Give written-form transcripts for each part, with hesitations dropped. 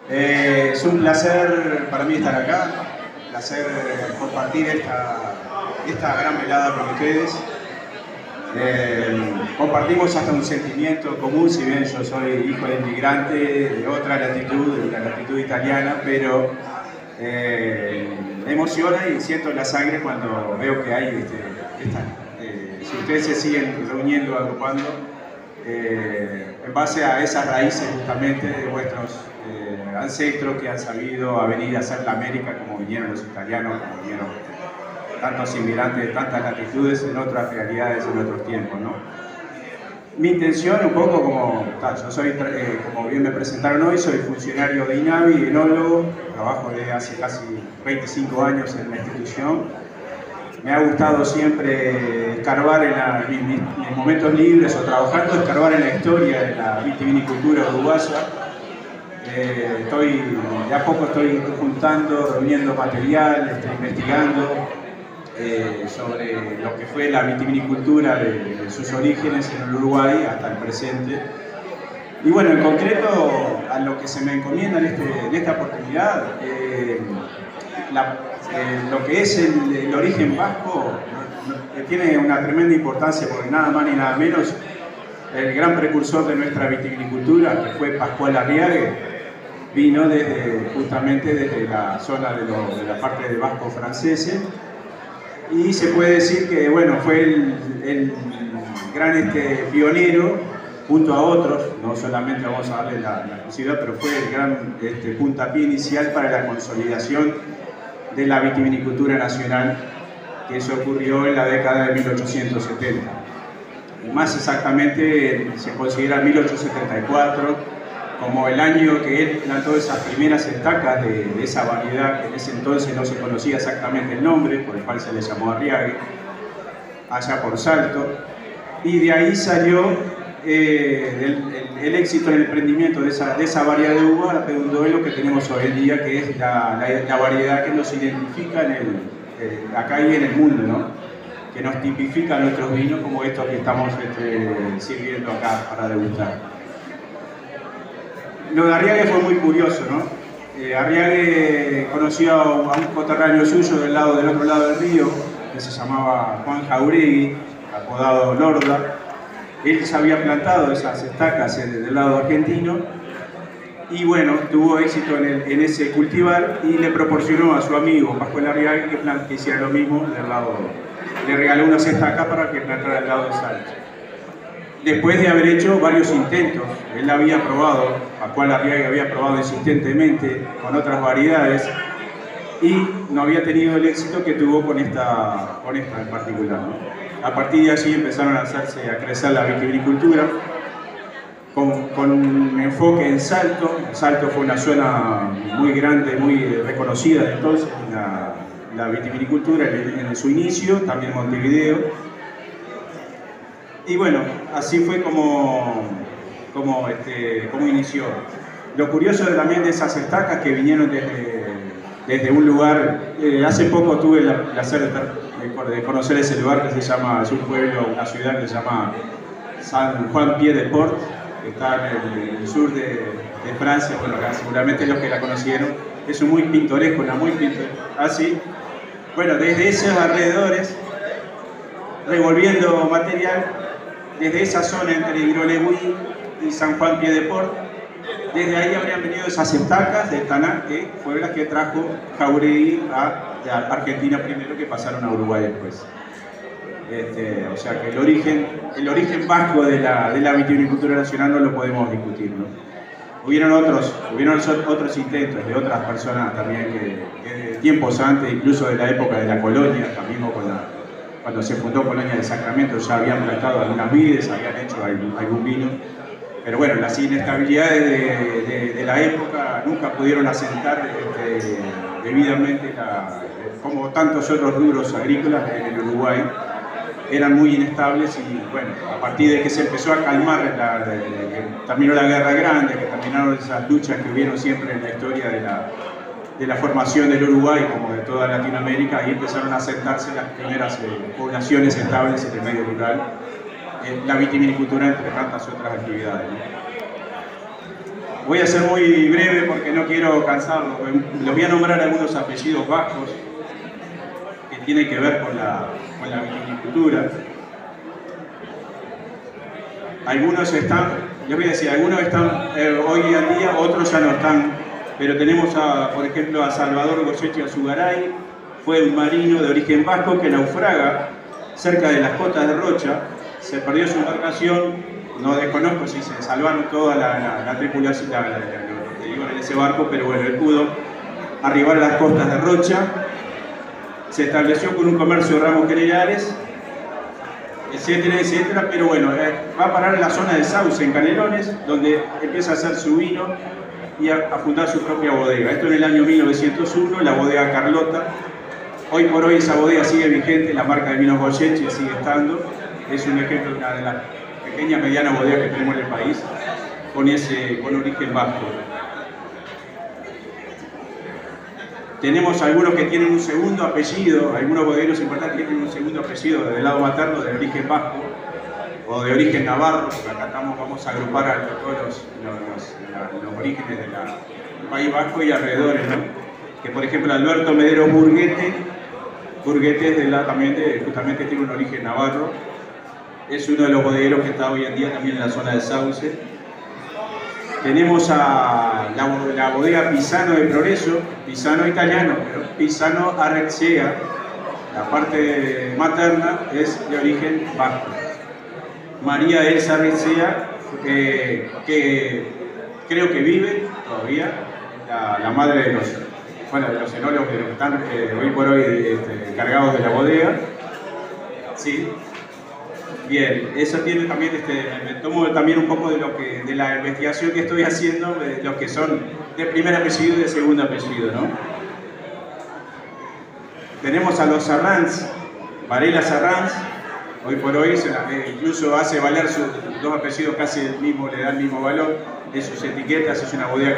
Es un placer para mí estar acá, un placer compartir esta gran velada con ustedes. Compartimos hasta un sentimiento común, si bien yo soy hijo de inmigrante de otra latitud, de la latitud italiana, pero me emociona y siento la sangre cuando veo que hay si ustedes se siguen reuniendo, agrupando, en base a esas raíces justamente de vuestros ancestros que han sabido venir a hacer la América como vinieron los italianos, como vinieron tantos inmigrantes de tantas latitudes en otras realidades, en otros tiempos, ¿no? Mi intención, un poco como, yo soy, como bien me presentaron hoy, soy funcionario de INAVI, enólogo, trabajo desde hace casi 25 años en la institución. Me ha gustado siempre escarbar en mis momentos libres o trabajando, escarbar en la historia de la vitivinicultura uruguaya. De a poco estoy juntando, reuniendo material, investigando sobre lo que fue la vitivinicultura de sus orígenes en el Uruguay hasta el presente. Y bueno, en concreto, a lo que se me encomienda en esta oportunidad, lo que es el origen vasco tiene una tremenda importancia porque nada más ni nada menos el gran precursor de nuestra vitivinicultura, que fue Pascual Arriague, vino justamente desde la zona de la parte de vasco franceses, y se puede decir que bueno, fue el gran pionero junto a otros, no solamente vamos a darle la exclusividad, pero fue el gran puntapié inicial para la consolidación de la vitivinicultura nacional, que eso ocurrió en la década de 1870. Y más exactamente se considera 1874 como el año que él plantó esas primeras estacas de esa variedad que en ese entonces no se conocía exactamente el nombre, por el cual se le llamó Arriague, allá por Salto. Y de ahí salió el éxito en el emprendimiento de esa variedad de uva, redundó en lo que tenemos hoy en día, que es la variedad que nos identifica acá y en el mundo, ¿no? Que nos tipifica nuestros vinos como estos que estamos sirviendo acá para degustar. Lo de Arriague fue muy curioso, ¿no? Arriague conoció a un coterráneo suyo del otro lado del río, que se llamaba Juan Jauregui, apodado Lorda. Él se había plantado esas estacas del lado argentino y bueno, tuvo éxito en ese cultivar y le proporcionó a su amigo Pascual Arriague que hiciera lo mismo del lado. Le regaló unas estacas para que plantara al lado de Salto. Después de haber hecho varios intentos, él había probado, Pascual Arriague había probado insistentemente con otras variedades y no había tenido el éxito que tuvo con esta en particular, ¿no? A partir de allí empezaron a crecer la vitivinicultura con un enfoque en Salto. Salto fue una zona muy grande, muy reconocida entonces en la vitivinicultura en su inicio, también Montevideo. Y bueno, así fue como inició. Lo curioso también de esas estacas que vinieron desde un lugar, hace poco tuve el placer de conocer ese lugar que se llama, es un pueblo, una ciudad que se llama San Juan Pied de Port, que está en el sur de Francia. Bueno, acá seguramente los que la conocieron, es muy pintoresco, muy pintoresco. Así, bueno, desde esos alrededores, revolviendo material, desde esa zona entre Hidrolegüí y San Juan Pied de Port, desde ahí habrían venido esas estacas de Taná, que fueron las que trajo Jauregui a Argentina primero, que pasaron a Uruguay después. O sea que el origen vasco de la vitivinicultura nacional no lo podemos discutir, ¿no? Hubieron otros intentos de otras personas también que tiempos antes, incluso de la época de la colonia, también cuando se fundó Colonia de Sacramento, ya habían plantado algunas vides, habían hecho algún vino. Pero bueno, las inestabilidades de la época nunca pudieron asentar debidamente, como tantos otros rubros agrícolas en el Uruguay, eran muy inestables. Y bueno, a partir de que se empezó a calmar, que terminó la Guerra Grande, que terminaron esas luchas que hubieron siempre en la historia de la formación del Uruguay, como de toda Latinoamérica, ahí empezaron a asentarse las primeras poblaciones estables en el medio rural, la vitivinicultura entre tantas otras actividades, ¿no? Voy a ser muy breve porque no quiero cansarlos. Les voy a nombrar algunos apellidos vascos que tienen que ver con la vitivinicultura. Algunos están, les voy a decir, algunos están hoy en día, otros ya no están. Pero tenemos, por ejemplo, a Salvador Goyechi Azugaray. Fue un marino de origen vasco que naufraga cerca de las costas de Rocha. Se perdió su embarcación. No desconozco si se salvaron toda la tripulación en ese barco, pero bueno, él pudo arribar a las costas de Rocha. Se estableció con un comercio de ramos generales, etcétera, etcétera, pero bueno, va a parar en la zona de Sauce, en Canelones, donde empieza a hacer su vino y a fundar su propia bodega. Esto en el año 1901, la bodega Carlota. Hoy por hoy esa bodega sigue vigente, la marca de vinos Goyechi sigue estando. Es un ejemplo de una de las pequeña, mediana bodega que tenemos en el país, con origen vasco. Tenemos algunos que tienen un segundo apellido, algunos bodegueros importantes que tienen un segundo apellido del lado materno, de origen vasco o de origen navarro, porque acá vamos a agrupar a todos los orígenes del País Vasco y alrededores, ¿no? Que por ejemplo Alberto Medero Burguete es también justamente tiene un origen navarro. Es uno de los bodegueros que está hoy en día también en la zona de Sauce. Tenemos a la bodega Pisano de Progreso, Pisano italiano, pero Pisano Arrexea, la parte materna es de origen vasco. María Elsa Arrexea, que creo que vive todavía, la madre de los enólogos que están hoy por hoy encargados de la bodega. Sí. Bien, eso tiene también, me tomo también un poco de la investigación que estoy haciendo, de los que son de primer apellido y de segundo apellido, ¿no? Tenemos a los Sarranz, Varela Sarranz, hoy por hoy incluso hace valer sus dos apellidos casi le da el mismo valor en sus etiquetas. Es una bodega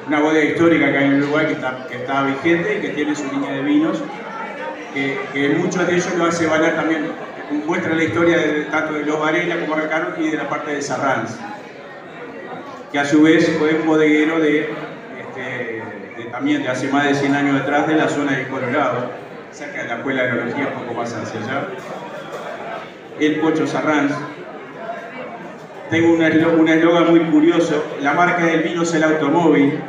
una bodega histórica que hay en Uruguay que está vigente y que tiene su línea de vinos, que muchos de ellos lo hace valer también. Muestra la historia tanto de los Varela como Recaro y de la parte de Sarranz, que a su vez fue un bodeguero también de hace más de 100 años atrás, de la zona de Colorado, cerca de la Escuela de Enología, un poco más hacia allá. El Pocho Sarranz. Tengo un eslogan muy curioso: la marca del vino es el automóvil.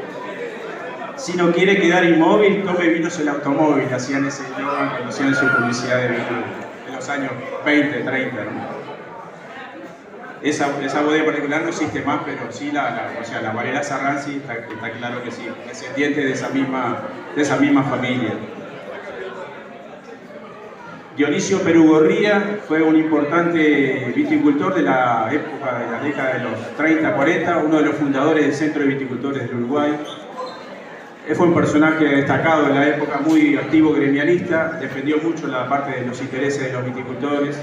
Si no quiere quedar inmóvil, tome vinos el automóvil. Hacían ese eslogan cuando hacían su publicidad de vino. Los años 20, 30, ¿no? Esa bodega particular no existe más, pero sí la Varela Sarranz sí está claro que sí, descendiente de esa misma familia. Dionisio Perugorría fue un importante viticultor de la época de la década de los 30, 40, uno de los fundadores del Centro de Viticultores del Uruguay. Fue un personaje destacado en la época, muy activo gremialista, defendió mucho la parte de los intereses de los viticultores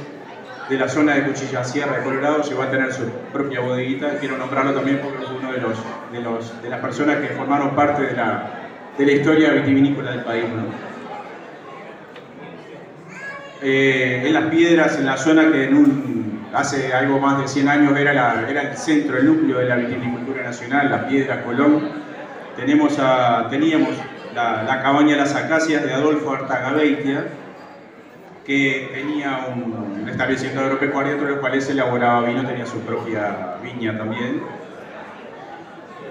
de la zona de Cuchilla Sierra de Colorado. Llegó a tener su propia bodeguita. Quiero nombrarlo también porque fue uno de las personas que formaron parte de la historia vitivinícola del país, ¿no? En Las Piedras, en la zona que hace algo más de 100 años era el centro, el núcleo de la vitivinicultura nacional, Las Piedras, Colón. Teníamos la cabaña Las Acacias de Adolfo Artagabeitia, que tenía un establecimiento agropecuario entre los cuales se elaboraba vino, tenía su propia viña también.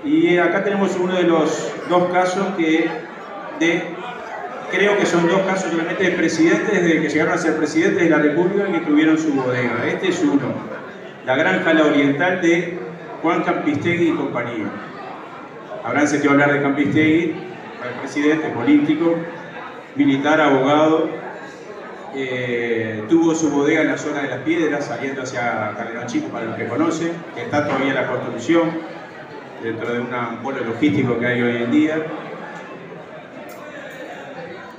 Y acá tenemos uno de los dos casos creo que son dos casos solamente de presidentes, de que llegaron a ser presidentes de la República y que tuvieron su bodega. Este es uno, la Granja La Oriental de Juan Campistegui y compañía. Habrán sentido hablar de Campistegui, presidente, político, militar, abogado. Tuvo su bodega en la zona de Las Piedras, saliendo hacia Calderón Chico, para los que conocen, que está todavía en la construcción, dentro de un polo logístico que hay hoy en día.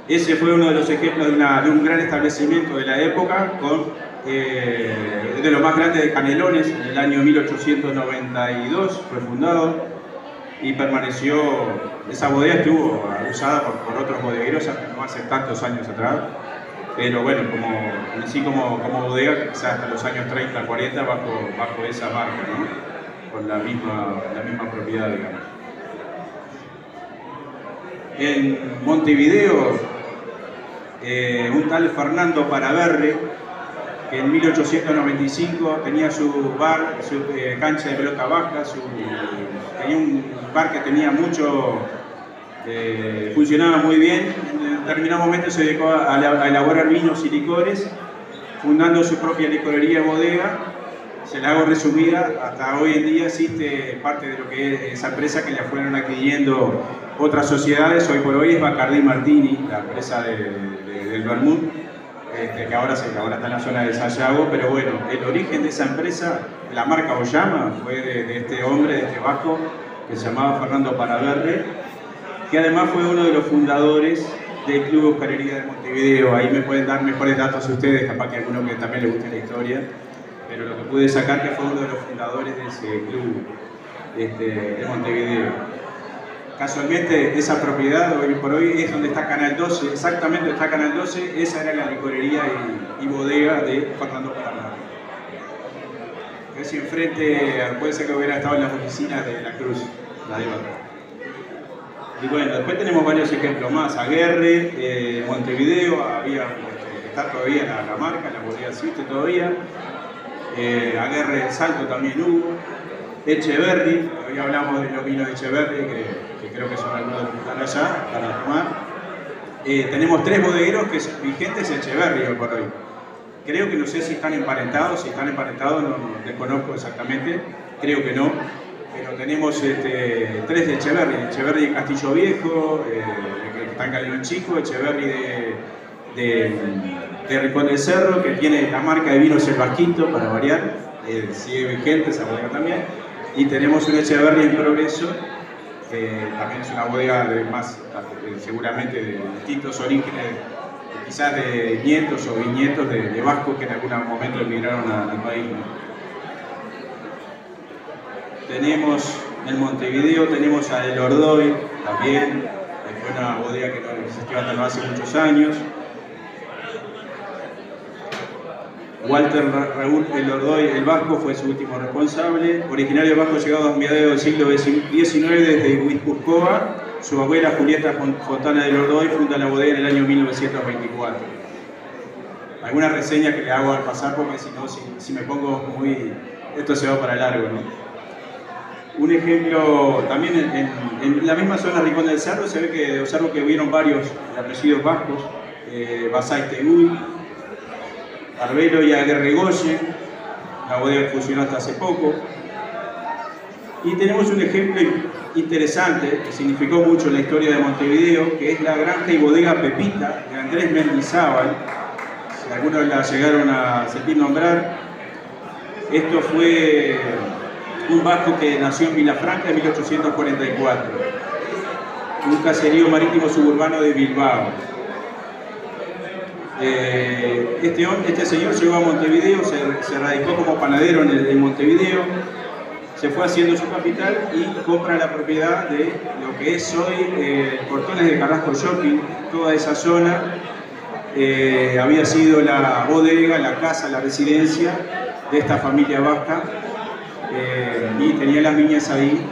Ese fue uno de los ejemplos de un gran establecimiento de la época, de lo más grande de Canelones. En el año 1892 fue fundado y permaneció. Esa bodega estuvo usada por otros bodegueros no hace tantos años atrás, pero bueno, como bodega, quizás hasta los años 30, 40 bajo esa marca, ¿no? con la misma propiedad, digamos. En Montevideo, un tal Fernando Paraverre, que en 1895 tenía su bar, su cancha de pelota baja, tenía un bar que tenía mucho, funcionaba muy bien. En determinado momento se dedicó a elaborar vinos y licores, fundando su propia licorería y bodega. Se la hago resumida, hasta hoy en día existe parte de lo que es esa empresa que le fueron adquiriendo otras sociedades. Hoy por hoy es Bacardí Martini, la empresa del vermut, que ahora está en la zona de Sayago, pero bueno, el origen de esa empresa, la marca Ollama, fue de este hombre, de este vasco, que se llamaba Fernando Paraverre, que además fue uno de los fundadores del Club Hostelería de Montevideo. Ahí me pueden dar mejores datos ustedes, capaz que a alguno que también les guste la historia, pero lo que pude sacar que fue uno de los fundadores de ese club de Montevideo. Casualmente esa propiedad hoy por hoy es donde está Canal 12, exactamente donde está Canal 12, esa era la licorería y bodega de Fernando Paraverre. Es enfrente, puede ser que hubiera estado en las oficinas de La Cruz, la de Barra. Y bueno, después tenemos varios ejemplos más. Aguerre, Montevideo, está todavía la marca, la bodega existe todavía. Aguerre Salto también hubo. Echeverri, hoy hablamos de los vinos de Echeverri, que creo que son algunos de los que están allá para tomar. Tenemos 3 bodegueros que son vigentes Echeverri hoy por hoy. Creo que no sé si están emparentados, no desconozco exactamente, creo que no. Pero tenemos 3 de Echeverri de Castillo Viejo, que está en Calderón Chico, Echeverri de Rincón del Cerro, que tiene la marca de vinos El Vasquito, para variar, sigue vigente esa bodega también. Y tenemos un Echeverri en Progreso, que también es una bodega seguramente de distintos orígenes, quizás de nietos o bisnietos de vascos que en algún momento emigraron al país. Tenemos en Montevideo, tenemos a El Ordoy también, que fue una bodega que no existió hasta no hace muchos años. Walter Raúl El Ordoy, el vasco, fue su último responsable. Originario vasco llegado a mediados del siglo XIX desde Guipúzcoa, su abuela Julieta Fontana del Ordoy funda la bodega en el año 1924. Alguna reseña que le hago al pasar, porque si no, si me pongo muy... esto se va para largo, ¿no? Un ejemplo, también en la misma zona Rincón del Cerro, se ve que observo que hubieron varios apellidos vascos, Basay Teguy, Arbelo y Aguerregoyen, la bodega funcionó hasta hace poco. Y tenemos un ejemplo interesante que significó mucho en la historia de Montevideo, que es la granja y bodega Pepita de Andrés Mendizábal. Si algunos la llegaron a sentir nombrar, esto fue un vasco que nació en Vilafranca en 1844, un caserío marítimo suburbano de Bilbao. Este señor llegó a Montevideo, se radicó como panadero en Montevideo, se fue haciendo su capital y compra la propiedad de lo que es hoy Portones de Carrasco Shopping. Toda esa zona había sido la bodega, la casa, la residencia de esta familia vasca, y tenía las viñas ahí.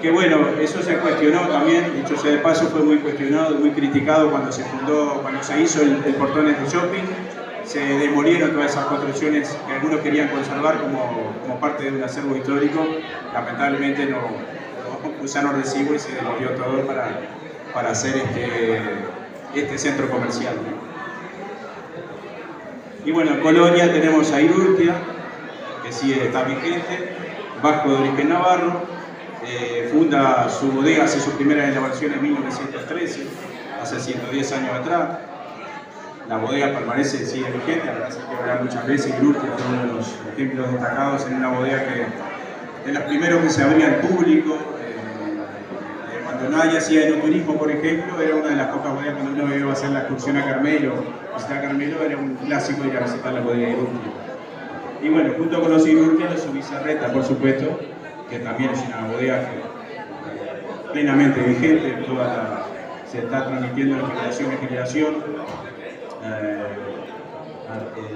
Que bueno, eso se cuestionó también, dicho sea de paso, fue muy cuestionado, muy criticado cuando se hizo el Portones de Shopping. Se demolieron todas esas construcciones que algunos querían conservar como parte de un acervo histórico. Lamentablemente no usaron recibo y se demolió todo para hacer este centro comercial. Y bueno, en Colonia tenemos a Irurtia, que sí está vigente, vasco de origen navarro. Funda su bodega, hace su primera elaboración en 1913, hace 110 años atrás. La bodega permanece, sigue vigente, la verdad es que habrá muchas veces. Irurtia fue uno de los ejemplos destacados en una bodega de los primeros que se abría al público. Cuando nadie hacía enoturismo, por ejemplo, era una de las pocas bodegas cuando uno iba a hacer la excursión a Carmelo. Visitar Carmelo era un clásico ir a visitar la bodega de Irurtia. Y bueno, junto con los Irurtia, los Bizarreta, por supuesto, que también es una bodega plenamente vigente, se está transmitiendo de generación en generación.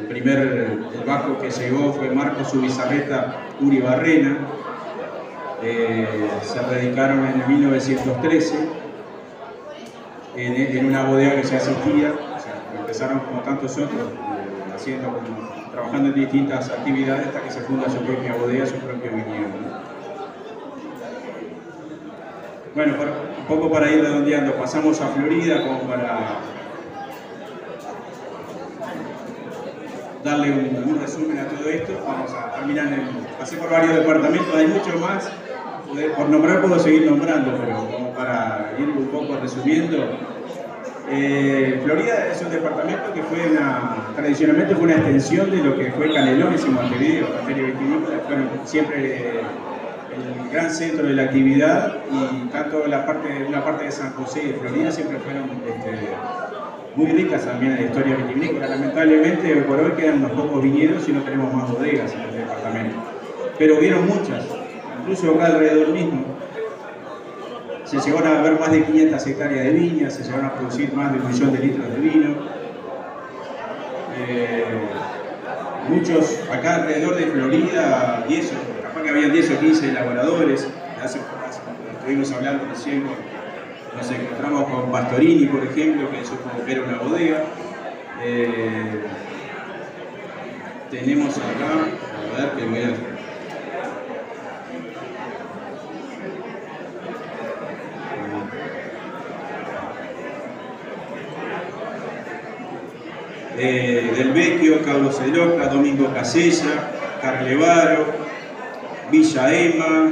El vasco que llegó fue Marcos Ubizarreta Uribarrena, se radicaron en 1913 en una bodega que ya existía. O sea, empezaron como tantos otros, trabajando en distintas actividades hasta que se funda su propia bodega, su propio viñedo, ¿no? Bueno, un poco para ir redondeando, pasamos a Florida como para darle un resumen a todo esto. Vamos a terminar pasé por varios departamentos, hay mucho más. Por nombrar puedo seguir nombrando, pero como para ir un poco resumiendo. Florida es un departamento que tradicionalmente fue una extensión de lo que fue Canelones y Montevideo. Feria Vitivinícola fueron siempre el gran centro de la actividad, y tanto una parte de San José y de Florida siempre fueron muy ricas también en la historia vitivinícola. Lamentablemente por hoy quedan unos pocos viñedos y no tenemos más bodegas en el departamento, pero hubieron muchas, incluso acá alrededor mismo. Se llegaron a ver más de 500 hectáreas de viñas, se llegaron a producir más de 1 millón de litros de vino. Muchos, acá alrededor de Florida, capaz que habían 10 o 15 elaboradores. Estuvimos hablando recién, nos encontramos con Pastorini, por ejemplo, que supongo que era una bodega. Tenemos acá, a ver, que voy a... Del Vecchio, Carlos Eloca, Domingo Casella, Carlevaro, Villa Ema,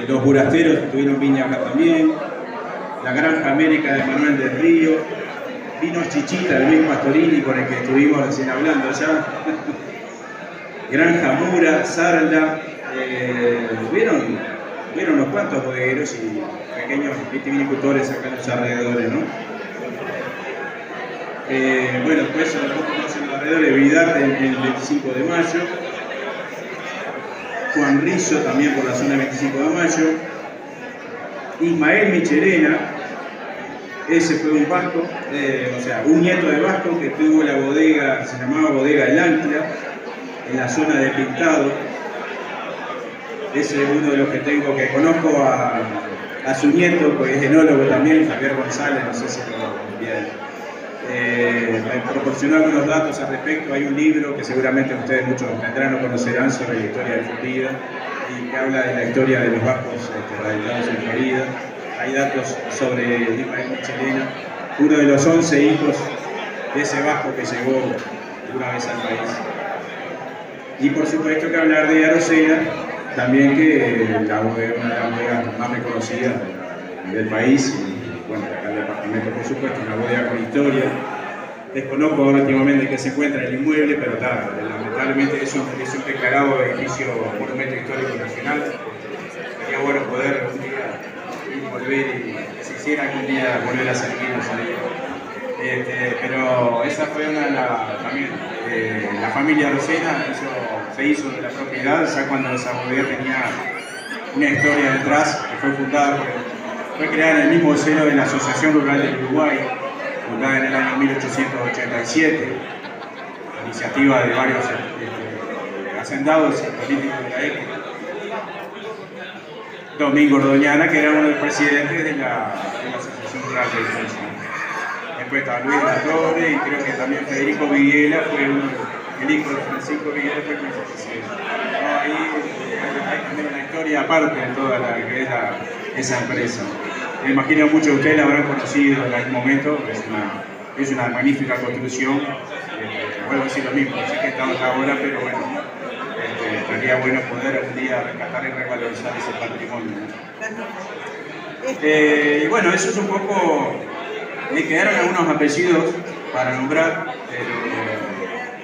los Burasteros tuvieron viña acá también, la Granja América de Manuel del Río, Vinos Chichita de Luis Pastorini, con el que estuvimos recién hablando ya, Granja Mura, Sarla, vieron unos cuantos bodegueros y pequeños vitivinicultores acá en los alrededores, ¿no? Bueno, después un poco más en los alrededores, Vidarte en el 25 de mayo, Juan Rizzo también por la zona del 25 de mayo, Ismael Michelena, ese fue un vasco, o sea, un nieto de vasco que tuvo la bodega, se llamaba Bodega El Ancla, en la zona de Pintado. Ese es uno de los que tengo, que conozco a su nieto, porque es enólogo también, Javier González, no sé si lo bien. Me proporcionó algunos datos al respecto. Hay un libro que seguramente ustedes muchos tendrán o conocerán sobre la historia de Florida, y que habla de la historia de los vascos radicados en Florida. Hay datos sobre Ismael Michelena, uno de los 11 hijos de ese vasco que llegó una vez al país. Y por supuesto que hablar de Arocena, también, que es una de las bodegas más reconocidas del país, y bueno, acá el departamento por supuesto, una bodega con historia. Desconozco últimamente que se encuentra el inmueble, pero lamentablemente es un declarado edificio monumento histórico nacional. Sería bueno poder un día volver y que se hiciera algún día volver a servirnos ahí. Pero esa fue también la familia Arocena se hizo de la propiedad ya cuando esa bodega tenía una historia detrás, que fue fundada fue creada en el mismo seno de la Asociación Rural del Uruguay, fundada en el año 1887, iniciativa de varios hacendados y políticos de la época. Domingo Ordoñana, que era uno de los presidentes de la Asociación Rural del Uruguay. Después estaba Luis de la Torre, y creo que también Federico Viguela fue el hijo de Francisco Viguela, fue el presidente. Ahí hay también una historia aparte de toda que es esa empresa. Me imagino que muchos de ustedes la habrán conocido en algún momento. Es una magnífica construcción. Vuelvo a decir lo mismo, sé que estamos ahora, pero bueno, estaría bueno poder un día rescatar y revalorizar ese patrimonio. Y bueno, eso es un poco. Me quedaron algunos apellidos para nombrar,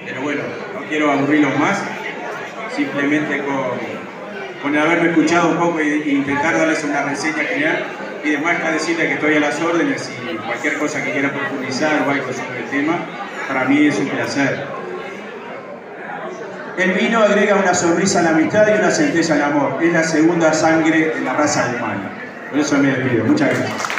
pero bueno, no quiero aburrirlos más. Simplemente con haberme escuchado un poco e intentar darles una reseña general, y demás, que decirles que estoy a las órdenes, y cualquier cosa que quieran profundizar o algo sobre el tema, para mí es un placer. El vino agrega una sonrisa a la amistad y una centella al amor. Es la segunda sangre de la raza humana. Por eso me despido. Muchas gracias.